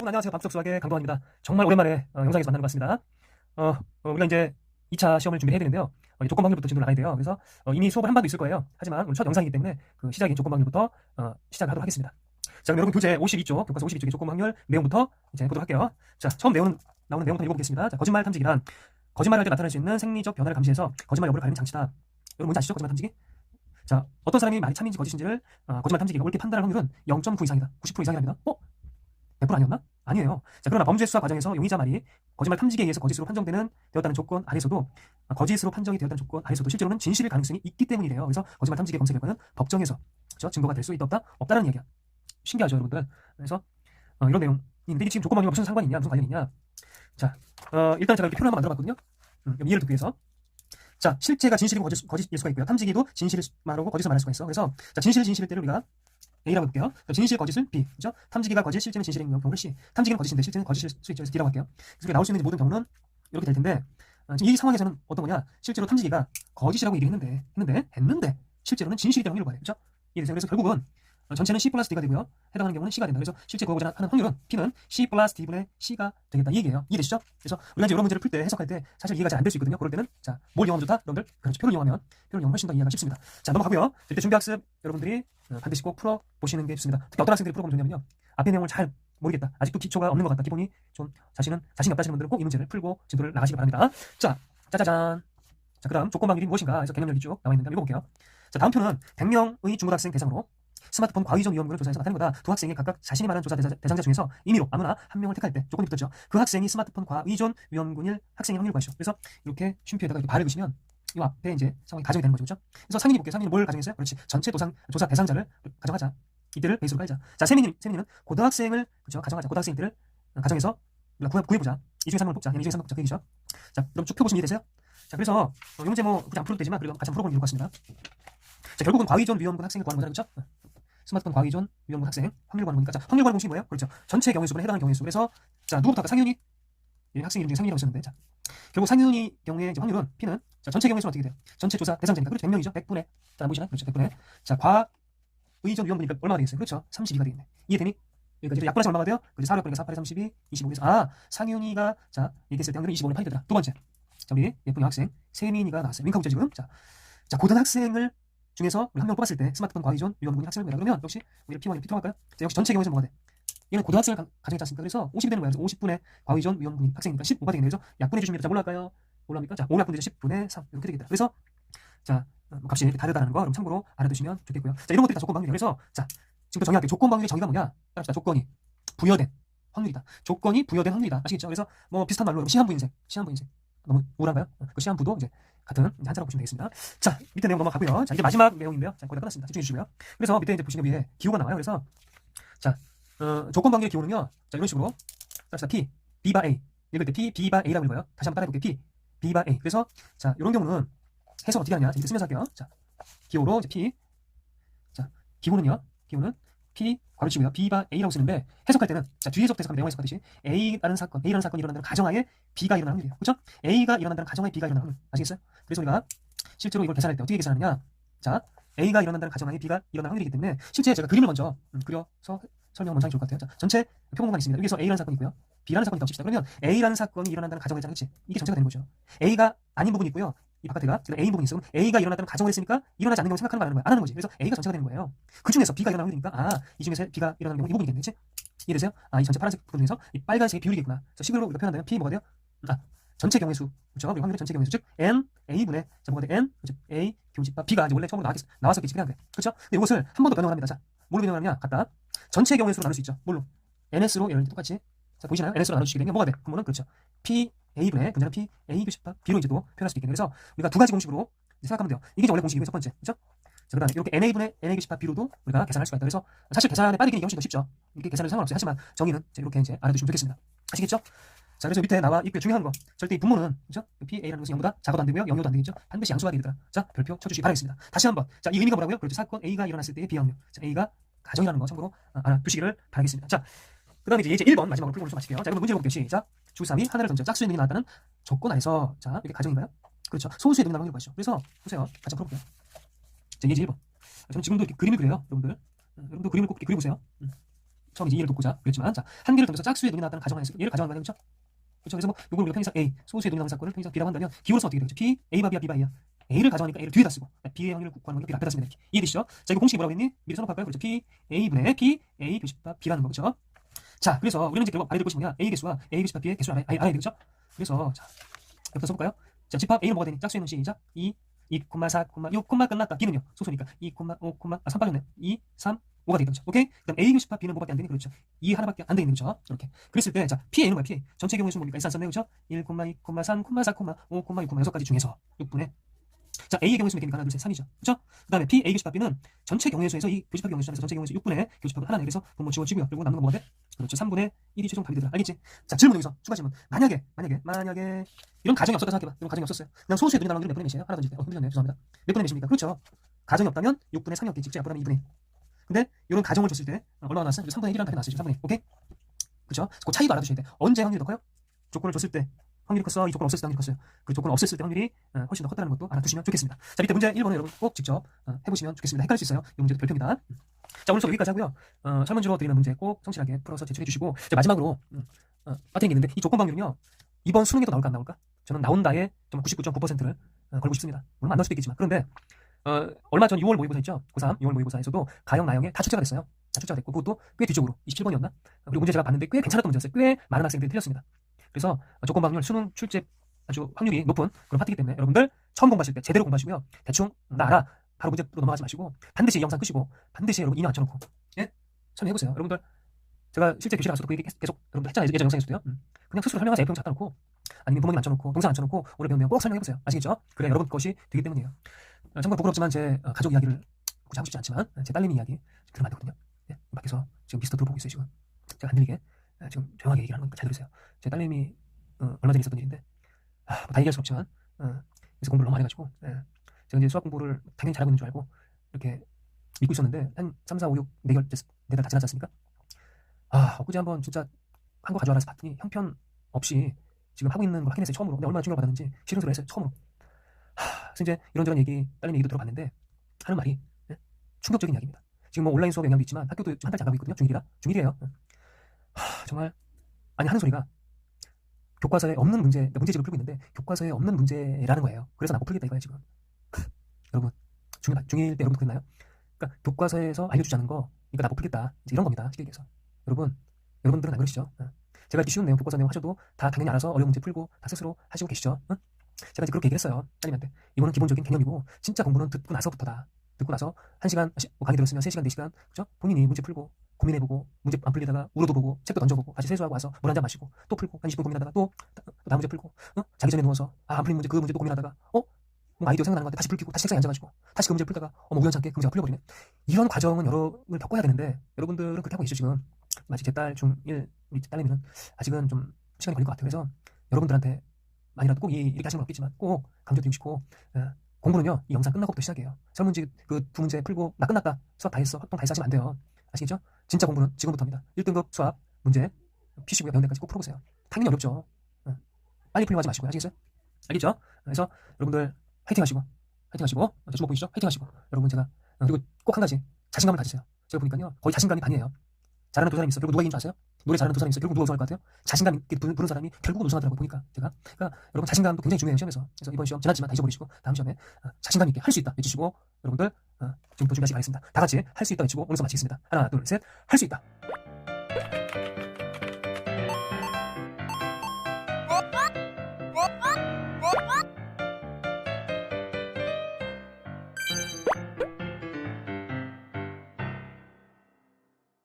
여러분 안녕하세요. 밤속 수학의 강도환입니다. 정말 오랜만에 영상에서 만나는 것 같습니다. 우리가 이제 2차 시험을 준비해야 되는데요. 조건 방률부터 진도를 나가야 돼요. 그래서 이미 수업을 한 번도 있을 거예요. 하지만 오늘 첫 영상이기 때문에 그 시작인 조건 방률부터 시작을 하도록 하겠습니다. 자, 그럼 여러분 교재 52쪽, 교과서 52쪽의 조건 방률 내용부터 이제 보도록 할게요. 자, 처음 나오는 내용부터 읽어보겠습니다. 자, 거짓말 탐지기란 거짓말을 할 때 나타날 수 있는 생리적 변화를 감지해서 거짓말 여부를 가리는 장치다. 여러분 뭔지 아시죠? 거짓말 탐지기? 자, 어떤 사람이 말이 참인지 거짓인지를 거짓말 탐지기가 옳게 판단할 확률은 0.9 이상이다. 90% 이상이랍니다. 100% 아니었나? 아니에요. 자, 그러나 범죄 수사 과정에서 용의자 말이 거짓말 탐지기에 의해서 거짓으로 되었다는 조건 아래서도 거짓으로 판정이 되었다는 조건 아래서도 실제로는 진실일 가능성이 있기 때문이래요. 그래서 거짓말 탐지기 검색 결과는 법정에서 그렇죠? 증거가 될 수 있다 없다는 얘기야. 신기하죠, 여러분들. 그래서 이런 내용인데 이게 지금 조건 방향과 무슨 상관이 있냐, 무슨 관련이 있냐. 자, 일단 제가 이렇게 표를 한번 만들어봤거든요. 이해를 듣기 위해서. 자, 실체가 진실이고 거짓일 수가 있고요. 탐지기도 진실을 말하고 거짓을 말할 수가 있어. 그래서 자, 진실일 때를 우리가 A라고 볼게요. 진실, 거짓을 B. 그죠? 탐지기가 거짓, 실제는 진실인 경우를 C. 탐지기는 거짓인데 실제는 거짓일 수 있죠. 그래서 D라고 할게요. 그래서 나올 수 있는 모든 경우는 이렇게 될 텐데, 지금 이 상황에서는 어떤 거냐? 실제로 탐지기가 거짓이라고 얘기했는데, 실제로는 진실이 되는 확률을 봐야 돼요. 그죠? 이해되세요? 그래서 결국은 전체는 C 플러스 D가 되고요. 해당하는 경우는 C가 된다. 그래서 실제 그거보다 하는 확률은 P는 C 플러스 D분의 C가 되겠다. 이 얘기예요. 이해되시죠? 그래서 우리가 이제 여러 문제를 풀 때, 해석할 때 사실 이해가 잘 안 될 수 있거든요. 그럴 때는 자, 뭘 이용하면 좋다? 여러분들, 그렇죠. 표를 이용하면 훨씬 더 이해가 쉽습니다. 자, 넘어가고요. 이때 준비학습 여러분들이 반드시 꼭 풀어보시는 게 좋습니다. 특히 어떤 학생들이 풀어보면 좋냐면요. 앞의 내용을 잘 모르겠다. 아직도 기초가 없는 것 같다. 기본이 좀 자신이 없다 하시는 분들은 꼭 이 문제를 풀고 진도를 나가시기 바랍니다. 자, 짜자잔. 자, 그 다음 조건 방률이 무엇인가 해서 개념력이 쭉 나와 있는데 한번 읽어볼게요. 자, 다음 표는 100명의 중고등학생 대상으로 스마트폰 과의존 위험군을 조사해서 나타낸 거다. 두 학생이 각각 자신이 말한 조사 대상자 중에서 임의로 아무나 한 명을 택할 때 조건이 붙었죠. 그 학생이 스마트폰 과의존 위험군일 학생의 확률 구하시오. 그래서 이렇게 쉼표에다가 이렇게 발을 그시면 이 앞에 이제 상황이 가정이 되는 거죠. 그렇죠? 그래서 상윤이 볼게요. 상윤이 뭘 가정했어요? 그렇지. 전체 조사 대상자를 가정하자. 이때를 베이스로 깔자. 자, 세민이는 고등학생을 그렇죠? 가정하자. 고등학생 이때를 가정해서 우리가 구해보자. 이 중에 3명을 뽑자. 이 중에 3명 뽑자. 그 얘기죠. 자, 그럼 쭉 펴보시면 이해되세요? 자, 그래서 이 문제 뭐 굳이 안 풀어도 되지만 그래도 같이 한번 풀어보는 게 좋을 것 같습니다. 자, 결국은 과의존 위험군 학생을 구하는 거잖아요. 그렇죠? 스마트폰 과의존 위험군 학생 확률 구하는 거니까 자, 확률 구하는 공식이 뭐예요? 그렇죠. 전체 경우의 수분에 해당하는 경우의 수. 그래서 자, 누구부터 할까? 상윤이. 학생 이름 중에 상윤이라고 있었는데 자, 결국 상윤이 경우의 이제 확률은 P는 자, 전체 경우의 수는 어떻게 돼요? 전체 조사 대상자니까 그렇죠. 100명이죠. 100분의 자, 보시나요? 그렇죠. 100분의 자, 과의존 위험군이니까 얼마가 되겠어요? 그렇죠. 32가 되겠네. 이해되니? 여기까지 약분하시면 얼마가 돼요? 그렇죠. 4를 약분하니까 4, 8에 32, 25에서 상윤이가 자, 얘기했을 때 확률은 25는 8이 되더라. 두 번째. 자, 우리 예쁜 여학생 세민이가 나왔어요. 윙크하고 있죠 지금. 자, 고등학생을 중에서 우리 한 명 뽑았을 때 스마트폰 과의존 위험군이 학생을 뭐라 그러면 역시 우리가 P1이 P2 할까요? 자, 역시 전체 경우에서 뭐가 돼? 얘는 고등학생을 가정했지 않습니까? 그래서 50이 되는 거예요. 그래서 50분의 과의존 위험군이 학생이니까 15가 되겠네요. 그래서 약분해 주시면 자, 뭘로 할까요? 뭘로 합니까? 자, 5 약분되죠. 10분의 3 이렇게 되겠다. 그래서 자, 값이 다르다는 거 여러분 참고로 알아두시면 좋겠고요. 자, 이런 것들이 다 조건 방률이에요. 그래서 자, 지금부터 정의할게요. 조건 방률의 정의가 뭐냐? 따라합시다. 조건이 부여된 확률이다. 조건이 부여된 확률이다. 아시겠죠? 그래서 뭐 비슷한 말로 시한부인색 너무 우울한가요? 그 시한부도 이제 같은 이제 한자라고 보시면 되겠습니다. 자, 밑에 내용 넘어가고요. 자, 이제 마지막 내용인데요. 자, 거의 다 끝났습니다. 집중해 주시고요. 그래서 밑에 이제 보시면 위에 기호가 나와요. 그래서 자, 조건 관계의 기호는요. 자, 이런 식으로 자, P, B바 A 읽을 때 P, B바 A라고 읽어요. 다시 한번 따라해볼게요. P, B바 A. 그래서 자, 이런 경우는 해석 어떻게 하느냐? 이제 쓰면서 할게요. 자, 기호로 이제 P. 자, 기호는 P 괄호치고요. B바 A라고 쓰는데 해석할 때는 자, 뒤에 해석하면 내용 해석하듯이 A라는 사건이 일어난다는 가정하에 B가 일어나는 확률이에요. 그렇죠? A가 일어난다는 가정하에 B가 일어나는 확률. 아시겠어요? 그래서 우리가 실제로 이걸 계산할 때 어떻게 계산하느냐? 자, A가 일어난다는 가정하에 B가 일어나는 확률이기 때문에 실제 제가 그림을 먼저 그려서 설명을 먼저 하면 좋을 것 같아요. 자, 전체 표공간이 있습니다. 여기서 A라는 사건이 있고요. B라는 사건이 있다고 칩시다. 그러면 A라는 사건이 일어난다는 가정을 했잖아요. 그렇지? 이게 전체가 되는 거죠. A가 아닌 부분이 있고요. 이 바깥에가 A 부분이 있어. 그럼 A가 일어났다는 가정을 했으니까 일어나지 않는 경우 생각하는 거 안 하는 거야. 안 하는 거지. 그래서 A가 전체가 되는 거예요. 그 중에서 B가 일어나는 확률이니까 이 중에서 B가 일어나는 경우 이 부분이겠네. 그렇지? 이해되세요? 이 전체 파란색 부분 중에서 이 빨간색이 비율이겠구나. 그래서 식으로 우리가 표현한다면 P 뭐가 돼요? 전체 경우의 수. 그렇죠? 우리 확률의 전체 경우의 수. 즉 N A분의 자, 뭐가 돼? N A 교집합 B가 이제 원래 처음으로 나왔었겠지. 그냥 그래. 그렇죠? 근데 이것을 한 번 더 변형을 합니다. 자, 뭘로 변형을 하느냐? 같다. 전체 경우의 수로 나눌 수 있죠. 뭘로? NS로 예를 들어 똑같이. 자, 보이시나요? NS로 나눠주시게 되면 뭐가 돼? 그러면은 그렇죠. P A분의 분자는 P A 교집합 B로 이제 또 표현할 수도 있겠네요. 그래서 우리가 두 가지 공식으로 생각하면 돼요. 이게 이제 원래 공식이고요. 첫 번째. 그렇죠? 자, 그다음에 이렇게 NA분의 NA 교집합 B로도 우리가 계산할 수가 있다. 그래서 사실 계산에 빠르게 이게 훨씬 더 쉽죠. 이게 계산은 상관없어요. 하지만 정의는 이렇게 이제 알아두시면 좋겠습니다. 아시겠죠? 자, 그래서 밑에 나와 있고요. 중요한 거. 절대 이 분모는 그렇죠? PA라는 것은 0보다 작아도 안 되고요. 0여도 안 되겠죠? 반드시 양수가 되더라. 자, 별표 쳐주시기 바라겠습니다. 다시 한번. 자, 이 의미가 뭐라고요? 그렇죠. 사건 A가 일어났을 때의 B 확률. 자, A가 가정이라는 거 참고로 알아두시기를 바라겠습니다. 자, 그다음에 이제 1번 마지막으로 풀고 좀 마칠게요. 자, 그럼 문제 볼게요. 시작. 주3이 하나를 던져 짝수의 능이 나왔다는 조건 안에서 자, 이게 가정인가요? 그렇죠. 소수의 능이 나오는 확률을 구하시죠. 그래서 보세요. 같이 풀어볼게요. 자, 예제 1번. 저는 지금도 이렇게 그림을 그려요. 여러분들. 여러분도 그림을 꼭 그려보세요. 처음 이제 이해를 돕고자 그랬지만, 자, 한 개를 더해서 짝수의 눈이 나왔다는 가정을 했을 때 얘를 가정한 거예요. 그렇죠? 그렇죠? 그래서 뭐 이걸 우리가 편의상 A, 소수의 눈이 나온 사건을 편의상 B라고 한다면 기호로서 어떻게 되겠죠? P, A바 B야, B바 A야. A를 가정하니까 A를 뒤에다 쓰고 B의 확률을 구하는 건 B를 앞에다 쓰면 이렇게. 이해되시죠? 자, 이거 공식이 뭐라고 했니? 미리 써놓을까요? 그렇죠? P, A분의 P, A 교집합 B라는 거, 그렇죠? 자, 그래서 우리는 이제 결국 알아야 될 것이 뭐냐? A 개수와 A 교집합 B의 개수를 알아야 되겠죠? 그래서 자, 여기서 써볼까요? 자, 집합 A는 뭐가 되니? 짝수의 눈 시작. 2,4, 6, 끝났다. B는요. 소수니까 2,5, 3 빠졌네. 2, 3, 5가 되겠죠. 오케이? 그다음 A 교집합 B는 뭐밖에 안 되니? 그렇죠. 2 하나밖에 안 되는 거죠. 이렇게. 그랬을 때, 자, PA는 뭐야? PA. 전체 경우의 수는 뭡니까? 일산 썼네, 그렇죠? 1, 2, 3, 4, 5, 6, 6가지 중에서 6분의. 자, A의 경우의 수는 몇 개입니까? 하나, 둘, 셋, 3이죠. 그렇죠? 그다음에 PA 교집합 B는 전체 경우의 수에서 이 교집합 경우의 수 안에서 전체 경우의 수 6분의 교집합을 하나네. 그래서 분모 지워지고요. 그리고 남는 건 뭐가 돼? 그렇죠. 3분의 1이 최종 답이 되더라. 알겠지? 자, 질문 여기서 추가 질문. 만약에 이런 가정이 없었다 생각해봐. 이런 가정이 없었어요. 그냥 소수의 눈이 나오는 게 몇 분의 몇이에요? 하나 던질 때. 흔들렸네요. 죄송합니다. 몇 분의 몇입니까? 그렇죠. 가정이 없다면 6분의 3이었겠지. 즉 약분하면 2분의 1. 근데 이런 가정을 줬을 때 얼마나 나왔어? 3분의 1이라는 답이 나왔어요. 3분의 1. 오케이? 그렇죠? 그 차이도 알아두셔야 돼. 언제 확률이 더 커요? 조건을 줬을 때 확률이 컸어. 이 조건 없었을 때 확률이 컸어요. 그 조건 없었을 때 확률이 훨씬 더 컸다는 것도 알아두시면 좋겠습니다. 자, 밑에 문제 1번은 여러분 꼭 직접 해보시면 좋겠습니다. 헷갈릴 수 있어요. 이 문제도 별표입니다. 자, 오늘 수업 여기까지 하고요. 설문지로 드리는 문제 꼭 성실하게 풀어서 제출해 주시고, 자, 마지막으로 빠뜨린 게 있는데, 이 조건 확률은요, 이번 수능에도 나올까 안 나올까? 저는 나온다에 정말 99.9%를 걸고 싶습니다. 물론 안 나올 수도 있겠지만. 그런데 얼마 전 6월 모의고사 있죠? 고3 6월 모의고사에서도 가형, 나형에 다 출제가 됐어요. 다 출제가 됐고, 그것도 꽤 뒤쪽으로 27번이었나? 그리고 문제 제가 봤는데 꽤 괜찮았던 문제였어요. 꽤 많은 학생들이 틀렸습니다. 그래서 조건 확률, 수능 출제 아주 확률이 높은 그런 파트이기 때문에 여러분들 처음 공부하실 때 제대로 공부하시고요. 대충 나 알아. 바로 문제로 넘어가지 마시고 반드시 이 영상 끄시고 반드시 여러분 인화 맞춰놓고 설명해보세요. 여러분들 제가 실제 교실에 가서도 그 얘기 계속 여러분들 했잖아요. 예전 영상에서도요. 그냥 스스로 설명하세요. F형 갖다 놓고 아니면 부모님 앉혀놓고 동상 앉혀놓고 오늘 배운 내용 꼭 설명해보세요. 아시겠죠? 그래 여러분 것이 되기 때문이에요. 정말 부끄럽지만 제 가족 이야기를 굳이 하고 싶지 않지만 제 딸내미 이야기 들으면 안 되거든요. 네, 밖에서 지금 미스터 들어보고 있어요. 지금 제가 안 들리게 지금 조용하게 얘기를 하는 거니까 잘 들으세요. 제 딸내미 얼마 전에 있었던 일인데 뭐다 얘기할 수 없지만 그래서 공부를 너무 많이 해가지고 제가 이제 수학 공부를 당연히 잘하고 있는 줄 알고 이렇게 믿고 있었는데 한 3, 4, 5, 6, 4개월, 4달 다 지났지 않습니까? 엊그제 한번 진짜 한 거 가져와라 해서 봤더니 형편 없이 지금 하고 있는 걸 확인했어요. 처음으로. 근데 얼마나 충격을 받았는지 실은 소리 했어요. 처음으로. 그래서 이제 이런저런 딸내미 얘기도 들어봤는데 하는 말이 충격적인 이야기입니다. 지금 뭐 온라인 수업 영향도 있지만 학교도 한 달째 안 가고 있거든요. 중1이에요. 정말 아니 하는 소리가 교과서에 없는 문제집을 풀고 있는데 교과서에 없는 문제라는 거예요. 그래서 나못 풀겠다 이거예요 지금. 여러분 중1 때 여러분 그랬나요? 그러니까 교과서에서 알려주지 않은 거 그러니까 나못 풀겠다 이제 이런 겁니다. 쉽게 얘기해서. 여러분들은 안 그러시죠? 제가 이렇게 쉬운 내용 교과서 내용 하셔도 다 당연히 알아서 어려운 문제 풀고 다 스스로 하시고 계시죠? 제가 이제 그렇게 얘기를 했어요. 딸님한테. 이거는 기본적인 개념이고 진짜 공부는 듣고 나서부터다. 듣고 나서 1시간 강의 들었으면 3시간 4시간 그죠? 본인이 문제 풀고 고민해보고 문제 안 풀리다가 울어도 보고 책도 던져보고 다시 세수하고 와서 물 한 잔 마시고 또 풀고 한 20분 고민하다가 또 다음 문제 풀고 자기 전에 누워서 안 풀린 문제 그 문제 또 고민하다가 뭐 아이디어 생각나는 건데 다시 풀고 다시 책상에 앉아가지고 다시 그 문제를 풀다가 우연찮게 그 문제가 풀려버리네. 이런 과정은 여러분을 겪어야 되는데 여러분들은 그렇게 하고 계시죠 지금. 마치 제 딸 중1 우리 딸내미는 아직은 좀 시간이 걸릴 것 같아요. 그래서 여러분들한테 많이라도 꼭 이렇게 하시는 건 없겠지만 꼭 강조드리고 싶고 공부는요 이 영상 끝나고부터 시작이에요. 설문지 그 두 문제 풀고 나 끝났다 수학 다 했어 활동 다 했어 하시면 안 돼요. 아시겠죠? 진짜 공부는 지금부터입니다. 1등급 수학 문제 피시고요 명대까지 꼭 풀어보세요. 당연히 어렵죠. 빨리 풀려고 하지 마시고요. 아시겠어요? 알겠죠? 그래서 여러분들 화이팅 하시고 저 주먹 보이시죠? 화이팅 하시고 여러분 제가 그리고 꼭 한 가지 자신감을 가지세요. 제가 보니까요 거의 자신감이 반이에요. 잘하는 두 사람이 있어. 그리고 누가 이긴 줄 아세요? 노래 잘하는 두 사람이 있어. 결국 누가 우승할 것 같아요? 자신감 있게 부르는 사람이 결국은 우승하더라고요. 보니까 제가. 그러니까 여러분 자신감도 굉장히 중요해요. 시험에서. 그래서 이번 시험 지났지만 다 잊어버리시고 다음 시험에 자신감 있게 할 수 있다 외치시고 여러분들 지금부터 준비하시기 바라겠습니다. 다 같이 할 수 있다 외치고 오늘 수업 마치겠습니다. 하나 둘 셋 할 수 있다.